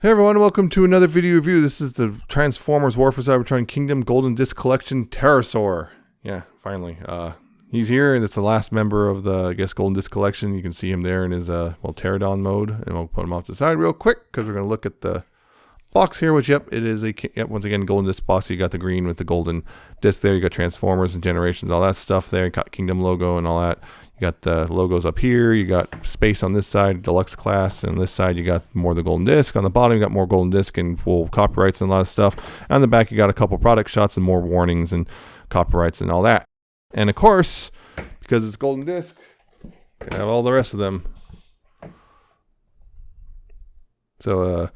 Hey everyone, welcome to another video review. This is the Transformers War for Cybertron Kingdom Golden Disc Collection Terrorsaur. Yeah, finally. He's here, and it's the last member of the, I guess, Golden Disc Collection. You can see him there in his, Pterodon mode, and we'll put him off to the side real quick, because we're going to look at the box here, which, it is a, once again, Golden Disc box. So you got the green with the golden disc there. You got Transformers and Generations, all that stuff there. You got Kingdom logo and all that. You got the logos up here. You got space on this side, deluxe class, and this side you got more of the golden disc. On the bottom you got more golden disc and full copyrights and a lot of stuff. On the back you got a couple product shots and more warnings and copyrights and all that. And of course, because it's golden disc, you can have all the rest of them. So let's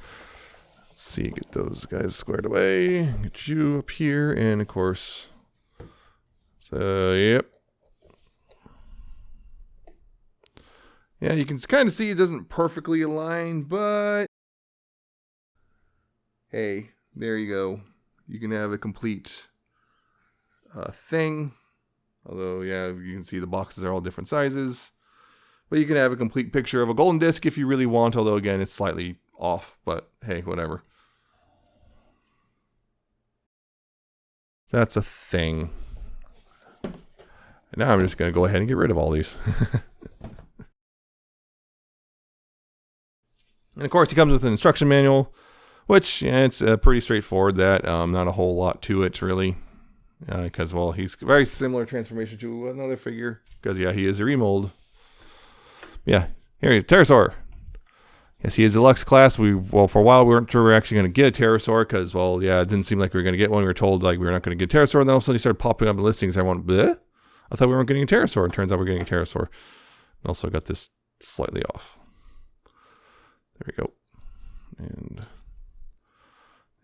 see, get those guys squared away. Get you up here, and of course, so yep. Yeah, you can kind of see it doesn't perfectly align, but hey, there you go. You can have a complete thing. Although, yeah, you can see the boxes are all different sizes. But you can have a complete picture of a golden disc if you really want, although, again, it's slightly off. But hey, whatever. That's a thing. And now I'm just going to go ahead and get rid of all these. And of course, he comes with an instruction manual, which, yeah, it's pretty straightforward. That not a whole lot to it, really, because, well, he's very similar transformation to another figure. Because, yeah, he is a remold. Yeah, here he is, Terrorsaur. Yes, he is deluxe class. For a while, we weren't sure we were actually going to get a Terrorsaur because, well, yeah, it didn't seem like we were going to get one. We were told like we were not going to get a Terrorsaur, and then all of a sudden he started popping up in listings. I went, bleh? I thought we weren't getting a Terrorsaur. It turns out we're getting a Terrorsaur. And also got this slightly off. There we go. And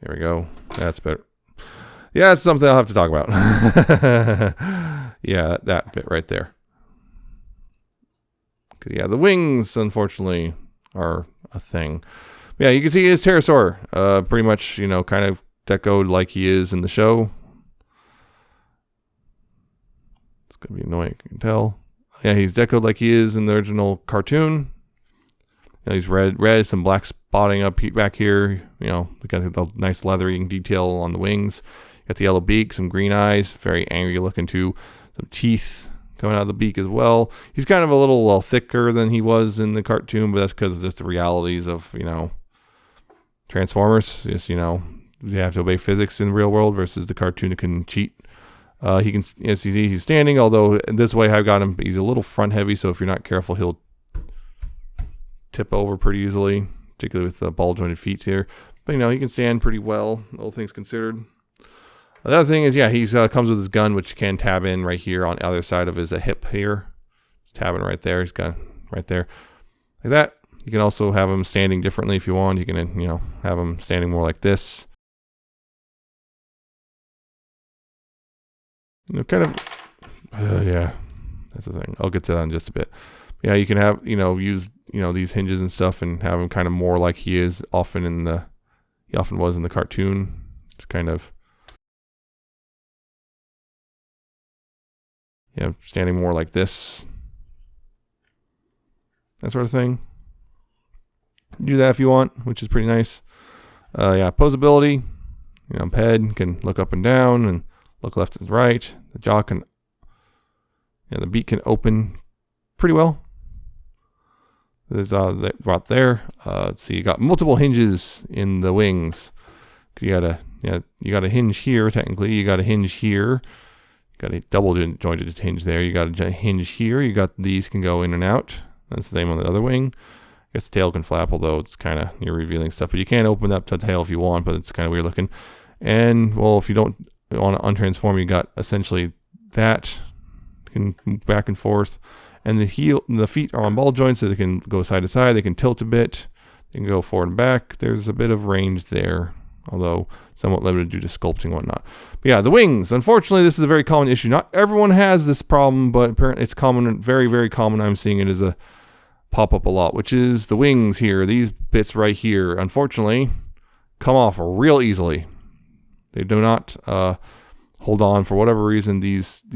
there we go. That's better. Yeah, that's something I'll have to talk about. Yeah, that bit right there. Because, yeah, the wings, unfortunately, are a thing. Yeah, you can see his Terrorsaur. Pretty much, you know, kind of decoed like he is in the show. It's going to be annoying, you can tell. Yeah, he's decoed like he is in the original cartoon. You know, he's red, some black spotting up back here. You know, we got the nice leathering detail on the wings. Got the yellow beak, some green eyes, very angry looking too. Some teeth coming out of the beak as well. He's kind of a little thicker than he was in the cartoon, but that's because of just the realities of, you know, Transformers. Just, you know, they have to obey physics in the real world versus the cartoon that can cheat. He can, as you see, he's standing, although this way I've got him, he's a little front heavy, so if you're not careful, he'll tip over pretty easily, particularly with the ball jointed feet here. But, you know, he can stand pretty well, all things considered. The other thing is, yeah, he's comes with his gun, which can tab in right here on the other side of his hip here. It's tabbing right there. He's got right there like that. You can also have him standing differently if you want. You can, you know, have him standing more like this. You know, kind of, yeah, that's the thing. I'll get to that in just a bit. Yeah, you can have, you know, use, you know, these hinges and stuff and have him kind of more like he is often in the, he often was in the cartoon. Just kind of, yeah, standing more like this. That sort of thing. Do that if you want, which is pretty nice. Yeah, Opposability. You know, head can look up and down and look left and right. The jaw can, yeah, the beak can open pretty well. There's right there. Let's see, you got multiple hinges in the wings. You got a hinge here. Technically, you got a hinge here. You got a double jointed hinge there. You got a hinge here. You got these can go in and out. That's the same on the other wing. I guess the tail can flap, although it's kind of, you're revealing stuff. But you can open up the tail if you want, but it's kind of weird looking. And well, if you don't want to untransform, you got essentially that can move back and forth. And the feet are on ball joints, so they can go side to side. They can tilt a bit. They can go forward and back. There's a bit of range there, although somewhat limited due to sculpting and whatnot. But yeah, the wings. Unfortunately, this is a very common issue. Not everyone has this problem, but apparently it's common, very, very common. I'm seeing it as a pop-up a lot, which is the wings here. These bits right here, unfortunately, come off real easily. They do not hold on for whatever reason. These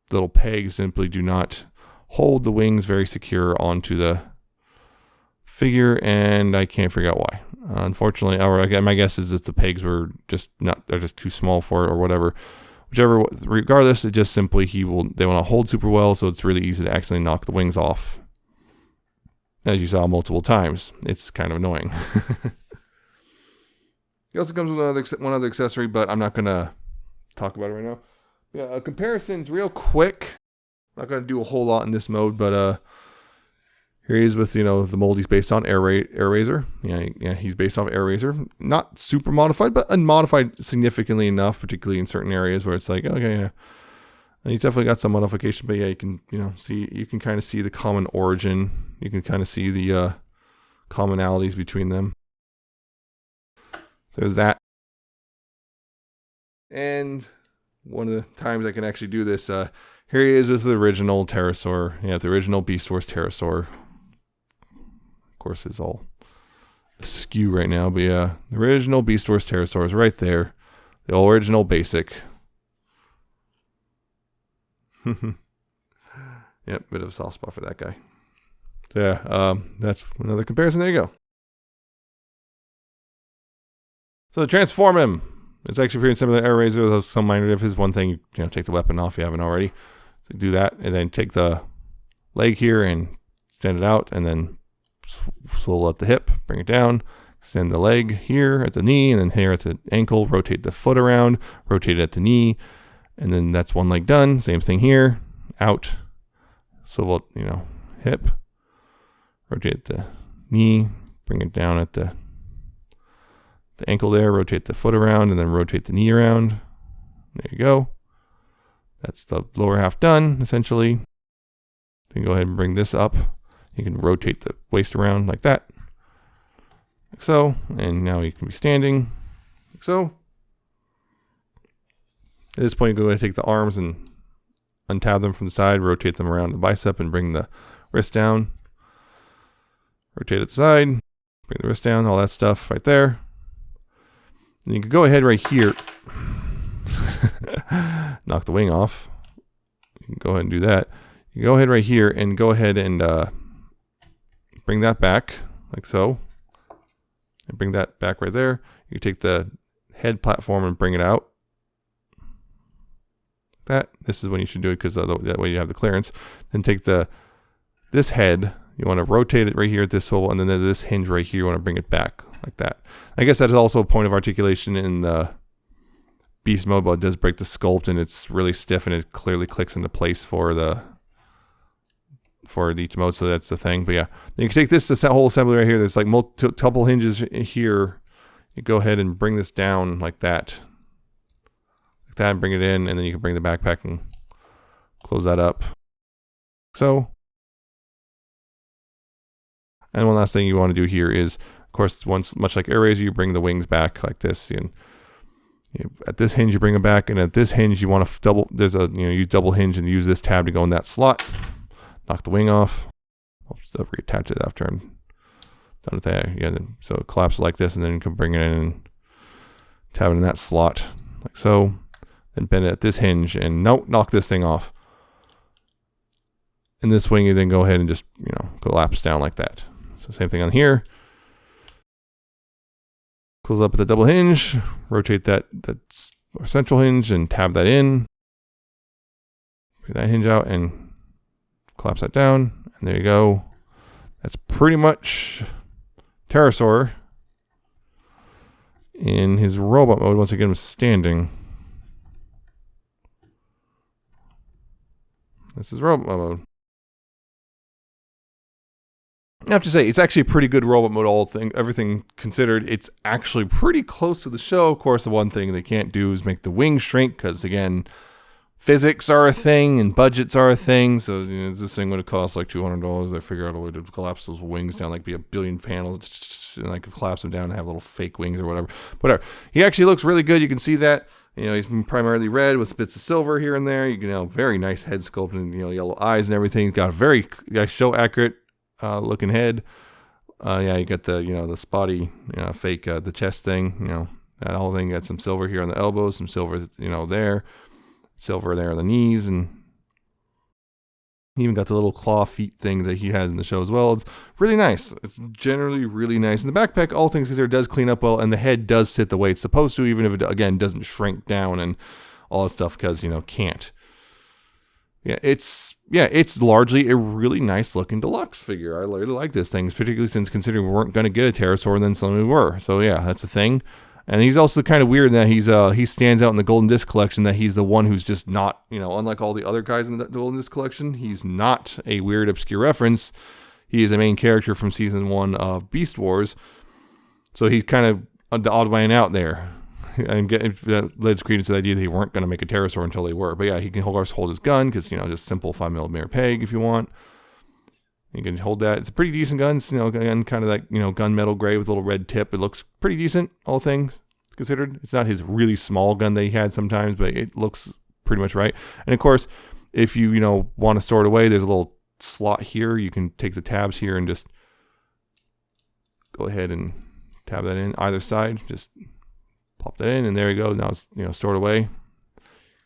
little pegs simply do not hold the wings very secure onto the figure, and I can't figure out why. Unfortunately, or again, my guess is that the pegs were they're just too small for it or whatever. Whichever, regardless, it just simply they want to hold super well, so it's really easy to accidentally knock the wings off. As you saw multiple times, it's kind of annoying. He also comes with one other accessory, but I'm not gonna talk about it right now. Yeah, comparisons real quick. Not gonna do a whole lot in this mode, but here he is with, the mold. He's based on Air Razor. Yeah, he's based off Air Razor. Not super modified, but modified significantly enough, particularly in certain areas where it's like, okay, yeah. And he's definitely got some modification, but yeah, you can, you can kind of see the common origin. You can kind of see the commonalities between them. So there's that. And one of the times I can actually do this, here he is with the original Terrorsaur. Yeah, the original Beast Wars Terrorsaur. Of course, it's all askew right now, but yeah, the original Beast Wars Terrorsaur is right there. The original basic. Yep, bit of a soft spot for that guy. So yeah, that's another comparison. There you go. So to transform him, it's actually pretty similar to Air Razor. There's some minor differences. One thing, take the weapon off if you haven't already. So do that, and then take the leg here and extend it out, and then swivel up the hip, bring it down, extend the leg here at the knee, and then here at the ankle, rotate the foot around, rotate it at the knee, and then that's one leg done. Same thing here, out, swivel, hip, rotate the knee, bring it down at the ankle there, rotate the foot around, and then rotate the knee around. There you go. That's the lower half done, essentially. Then go ahead and bring this up. You can rotate the waist around like that. Like so. And now you can be standing. Like so. At this point, go ahead and take the arms and untab them from the side, rotate them around the bicep, and bring the wrist down. Rotate it to the side, bring the wrist down, all that stuff right there. And you can go ahead right here, knock the wing off. You can go ahead and do that. You can go ahead right here and go ahead and bring that back like so. And bring that back right there. You take the head platform and bring it out. This is when you should do it, because that way you have the clearance. Then take this head. You want to rotate it right here at this hole, and then this hinge right here, you want to bring it back like that. I guess that is also a point of articulation in the Beast mode, but it does break the sculpt, and it's really stiff, and it clearly clicks into place for each mode, so that's the thing. But yeah, then you can take this whole assembly right here. There's like multiple hinges here. You go ahead and bring this down like that. Like that, and bring it in, and then you can bring the backpack and close that up. So. And one last thing you want to do here is, of course, much like Air Razor, you bring the wings back like this. And at this hinge, you bring them back, and at this hinge, you want to double. You double hinge and use this tab to go in that slot. Knock the wing off. I'll just reattach it after I'm done with that. Yeah, so it collapses like this, and then you can bring it in and tab it in that slot like so. Then bend it at this hinge and knock this thing off. And this wing, you then go ahead and just collapse down like that. So same thing on here. Close up with the double hinge, rotate that central hinge and tab that in. Bring that hinge out and collapse that down. And there you go. That's pretty much Terrorsaur in his robot mode once I get him standing. This is robot mode. I have to say, it's actually a pretty good robot mode, everything considered. It's actually pretty close to the show. Of course, the one thing they can't do is make the wings shrink, because, again, physics are a thing and budgets are a thing. So, this thing would have cost like $200. They figure out a way to collapse those wings down, like be a billion panels, and I could collapse them down and have little fake wings or whatever. Whatever. He actually looks really good. You can see that. He's primarily red with bits of silver here and there. Very nice head sculpt and, yellow eyes and everything. He's got a very show accurate looking head. Yeah, you got the spotty, fake, the chest thing, that whole thing. Got some silver here on the elbows, some silver, there, silver there on the knees, and He even got the little claw feet thing that he had in the show as well. It's really nice. It's generally really nice. And the backpack, all things considered, does clean up well, and the head does sit the way it's supposed to, even if it, again, doesn't shrink down and all that stuff, because, can't. Yeah, it's largely a really nice looking deluxe figure. I really like this thing, particularly since considering we weren't going to get a Terrorsaur and then suddenly we were. So yeah, that's a thing. And he's also kind of weird in that he stands out in the Golden Disc collection, that he's the one who's just not, unlike all the other guys in the Golden Disc collection, he's not a weird obscure reference. He is a main character from season 1 of Beast Wars. So he's kind of the odd man out there. And that lends credence to the idea that they weren't going to make a Terrorsaur until they were. But yeah, he can hold his gun, because, just simple 5mm peg if you want. You can hold that. It's a pretty decent gun. It's, again, kind of that, gunmetal gray with a little red tip. It looks pretty decent, all things considered. It's not his really small gun that he had sometimes, but it looks pretty much right. And of course, if you, want to store it away, there's a little slot here. You can take the tabs here and just go ahead and tab that in either side. Just pop that in, and there you go. Now it's, stored away.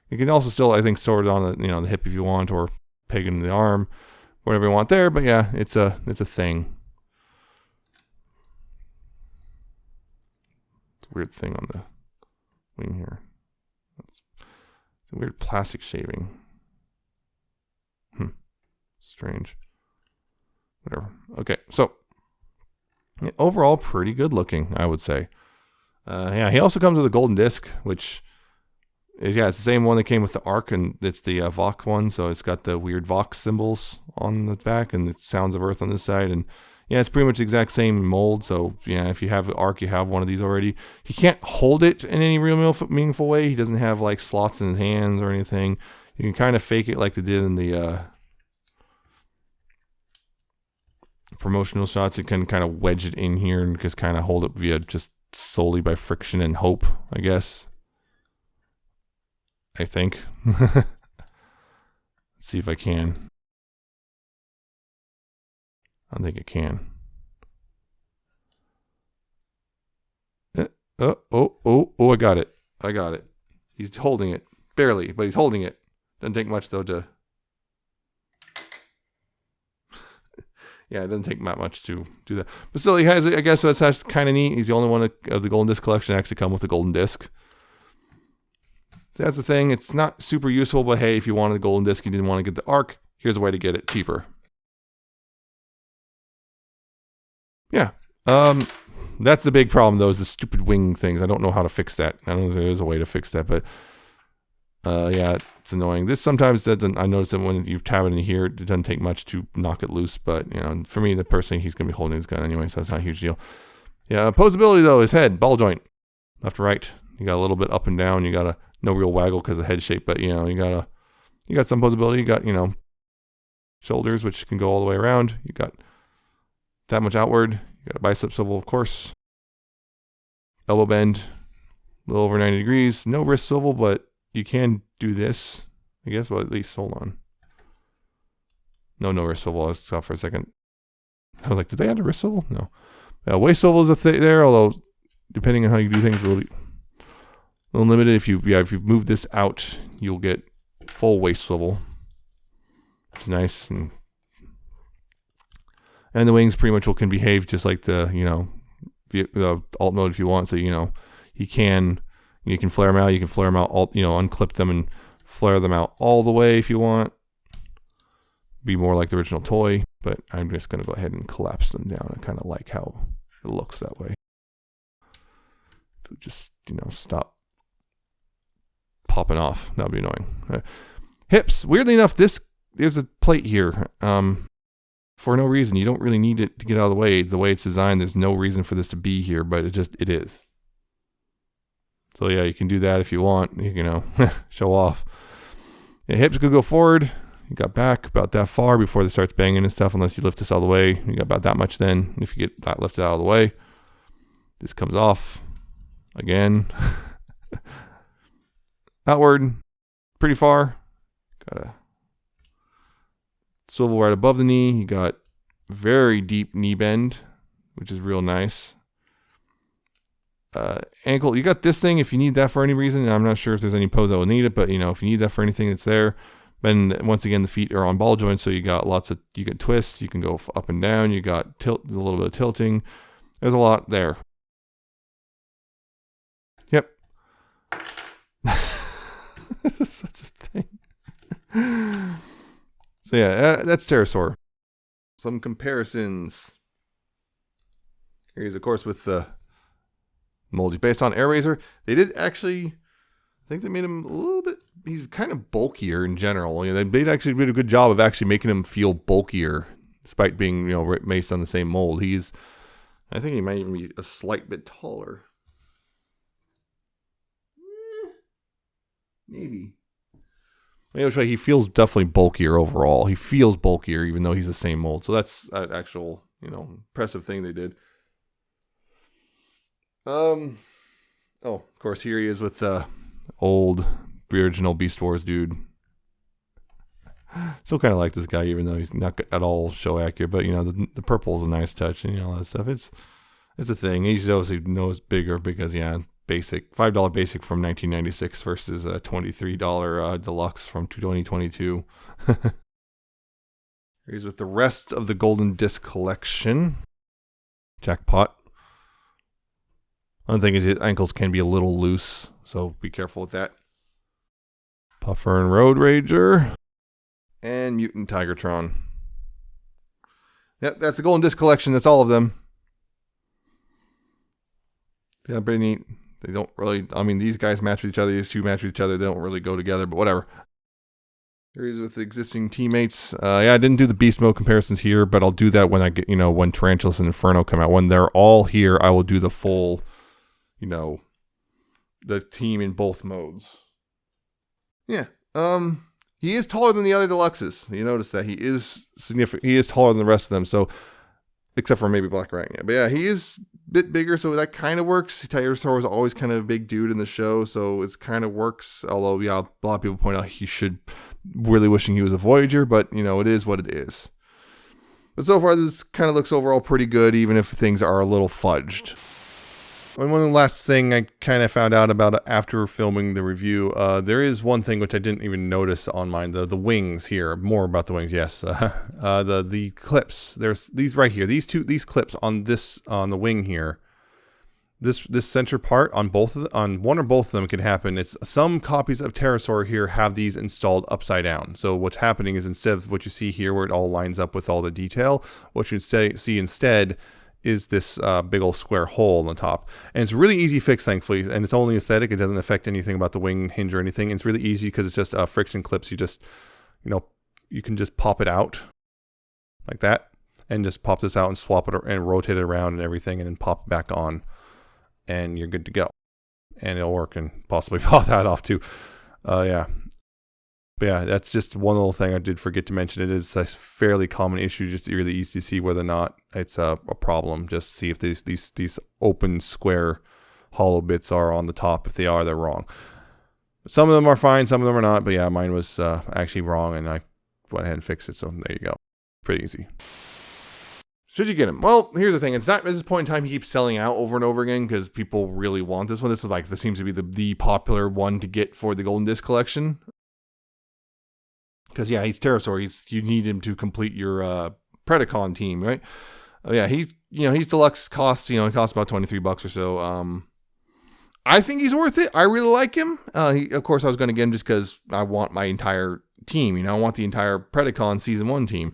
You can also still, I think, store it on the, the hip if you want, or peg it in the arm, whatever you want there. But yeah, it's a thing. It's a weird thing on the wing here. It's a weird plastic shaving. Strange. Whatever. Okay, so yeah, overall pretty good looking, I would say. Yeah, he also comes with a golden disc, which is, it's the same one that came with the Arc, and it's the Vox one, so it's got the weird Vox symbols on the back and the Sounds of Earth on this side, and yeah, it's pretty much the exact same mold. So yeah, if you have the Arc, you have one of these already. He can't hold it in any real meaningful way. He doesn't have like slots in his hands or anything. You can kind of fake it like they did in the promotional shots. You can kind of wedge it in here and just kind of hold it via just solely by friction and hope, I guess. I think. Let's see if I can. I think it can. Oh, I got it. I got it. He's holding it. Barely, but he's holding it. Doesn't take much, though, to... Yeah, it doesn't take that much to do that. But still, he has it. I guess that's kind of neat. He's the only one of the Golden Disc collection to actually come with a Golden Disc. That's the thing. It's not super useful, but hey, if you wanted a Golden Disc, you didn't want to get the Arc, here's a way to get it cheaper. Yeah. That's the big problem, though, is the stupid wing things. I don't know how to fix that. I don't know if there is a way to fix that, but yeah, it's annoying. This sometimes doesn't. I notice that when you tab it in here, it doesn't take much to knock it loose. But for me, the person, he's gonna be holding his gun anyway, so that's not a huge deal. Yeah, opposability though, his head, ball joint, left to right. You got a little bit up and down. You got no real waggle because of head shape, but you got some opposability. You got shoulders, which can go all the way around. You got that much outward. You got a bicep swivel, of course. Elbow bend, a little over 90 degrees. No wrist swivel, but you can do this, I guess. Well, at least, hold on. No wrist swivel. I was stop for a second. I was like, did they add a wrist swivel? No. Waist swivel is a thing there, although depending on how you do things, a little limited. If you move this out, you'll get full waist swivel, which is nice. And the wings pretty much can behave just like the alt mode if you want. So you can flare them out. You can flare them out, unclip them and flare them out all the way if you want. Be more like the original toy, but I'm just going to go ahead and collapse them down. I kind of like how it looks that way. Just, stop popping off. That would be annoying. Hips. Weirdly enough, there's a plate here for no reason. You don't really need it to get out of the way. The way it's designed, there's no reason for this to be here, but it is. So yeah, you can do that if you want. Show off. Yeah, hips could go forward. You got back about that far before it starts banging and stuff, unless you lift this all the way. You got about that much then. If you get that lifted out of the way, this comes off again. Outward, pretty far. Got a swivel right above the knee. You got very deep knee bend, which is real nice. Ankle, you got this thing if you need that for any reason. I'm not sure if there's any pose that will need it, but if you need that for anything, it's there. And once again, the feet are on ball joints, so you got you can twist, you can go up and down, you got a little bit of tilting. There's a lot there. Yep. Such a thing. So yeah, that's Terrorsaur. Some comparisons. Here's of course with the mold. Based on Airazor. They did actually, I think they made him a little bit, he's kind of bulkier in general. You know, they actually did a good job of actually making him feel bulkier, despite being, you know, based on the same mold. I think he might even be a slight bit taller. Maybe. Anyway, he feels definitely bulkier overall. He feels bulkier, even though he's the same mold. So that's an actual, you know, impressive thing they did. Oh, of course, here he is with the old, original Beast Wars dude. Still kind of like this guy, even though he's not at all show accurate. But, you know, the purple is a nice touch and, you know, all that stuff. It's a thing. He's obviously knows bigger because, yeah, basic, $5 basic from 1996 versus a $23 deluxe from 2022. He's with the rest of the Golden Disc collection. Jackpot. One thing is his ankles can be a little loose, so be careful with that. Puffer and Road Rager. And Mutant Tigertron. Yep, that's the Golden Disc collection. That's all of them. Yeah, pretty neat. They don't really, I mean, these guys match with each other. These two match with each other. They don't really go together, but whatever. Here he's with the existing teammates. Yeah, I didn't do the beast mode comparisons here, but I'll do that when I get, you know, when Tarantulas and Inferno come out. When they're all here, I will do the full, you know, the team in both modes. Yeah. He is taller than the other deluxes. You notice that he is significant. He is taller than the rest of them. So, except for maybe Black Rat. Yeah. But yeah, he is a bit bigger, so that kind of works. Terrorsaur was always kind of a big dude in the show, so it kind of works. Although, yeah, a lot of people point out he should really wishing he was a Voyager, but you know, it is what it is. But so far, this kind of looks overall pretty good, even if things are a little fudged. And one last thing I kind of found out about after filming the review, there is one thing which I didn't even notice on mine, the wings here. More about the wings, yes. The clips. There's these right here. These clips on the wing here. This center part on one or both of them can happen. It's some copies of Terrorsaur here have these installed upside down. So what's happening is instead of what you see here where it all lines up with all the detail, what you see instead is this big old square hole on the top. And it's a really easy fix, thankfully, and it's only aesthetic. It doesn't affect anything about the wing hinge or anything. It's really easy because it's just friction clips. You just, you know, you can just pop it out like that and just pop this out and swap it and rotate it around and everything and then pop it back on and you're good to go. And it'll work and possibly pop that off too. Yeah. But yeah, that's just one little thing I did forget to mention. It is a fairly common issue, just really easy to see whether or not it's a problem. Just see if these open square hollow bits are on the top. If they are, they're wrong. Some of them are fine, some of them are not. But yeah, mine was actually wrong, and I went ahead and fixed it. So there you go. Pretty easy. Should you get him? Well, here's the thing. It's not at this point in time he keeps selling out over and over again because people really want this one. This seems to be the popular one to get for the Golden Disc collection. Because, yeah, he's Terrorsaur. You need him to complete your Predacon team, right? Oh, yeah, he's deluxe cost, he costs about $23 or so. I think he's worth it. I really like him. Of course, I was going to get him just because I want my entire team. I want the entire Predacon Season 1 team.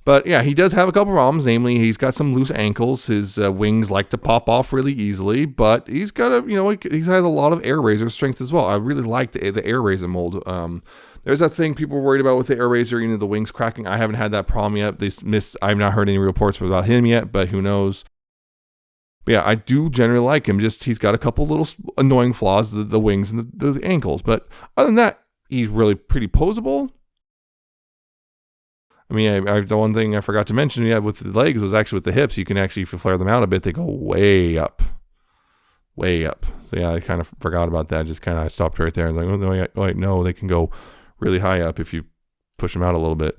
But, yeah, he does have a couple problems. Namely, he's got some loose ankles. His wings like to pop off really easily. But he's got he has a lot of Airazor strength as well. I really like the Airazor mold. There's that thing people were worried about with the Airazor, the wings cracking. I haven't had that problem yet. I've not heard any reports about him yet, but who knows. But yeah, I do generally like him. Just he's got a couple little annoying flaws, the wings and the ankles. But other than that, he's really pretty posable. I mean, the one thing I forgot to mention, with the legs was actually with the hips. You can actually, if you flare them out a bit, they go way up. Way up. So yeah, I kind of forgot about that. Just kind of I stopped right there and was like, oh, wait, no, they can go really high up if you push them out a little bit.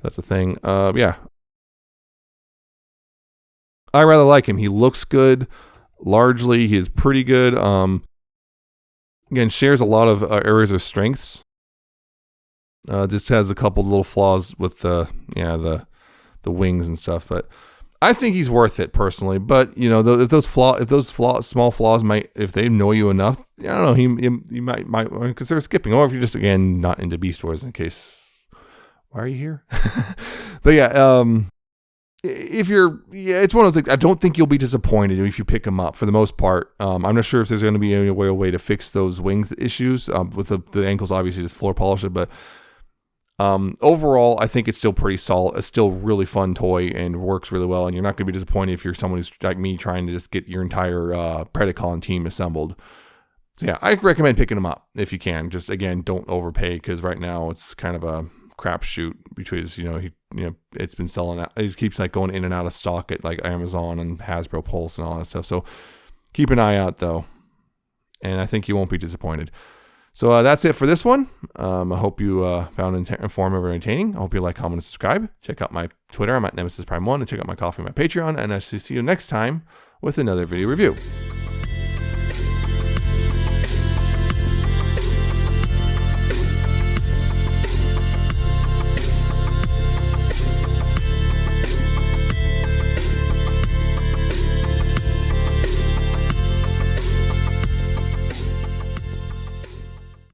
That's the thing. Yeah. I rather like him. He looks good. Largely, he is pretty good. Again, shares a lot of Airazor strengths. Just has a couple little flaws with the wings and stuff, but I think he's worth it personally. But you know, if those small flaws if they annoy you enough, I don't know, you might consider skipping, or if you're just again not into Beast Wars. In case, why are you here? But yeah, if it's one of those things. I don't think you'll be disappointed if you pick them up for the most part. I'm not sure if there's going to be any way to fix those wings issues with the ankles. Obviously, just floor polish it, but. Overall, I think it's still pretty solid. It's still really fun toy and works really well. And you're not going to be disappointed if you're someone who's like me trying to just get your entire Predacon team assembled. So yeah, I recommend picking them up if you can. Just again, don't overpay because right now it's kind of a crapshoot because it's been selling out. It keeps like going in and out of stock at like Amazon and Hasbro Pulse and all that stuff. So keep an eye out though, and I think you won't be disappointed. So that's it for this one. I hope you found it informative or entertaining. I hope you like, comment, and subscribe. Check out my Twitter. I'm at Nemesis Prime 1. And check out my Coffee, my Patreon. And I shall see you next time with another video review.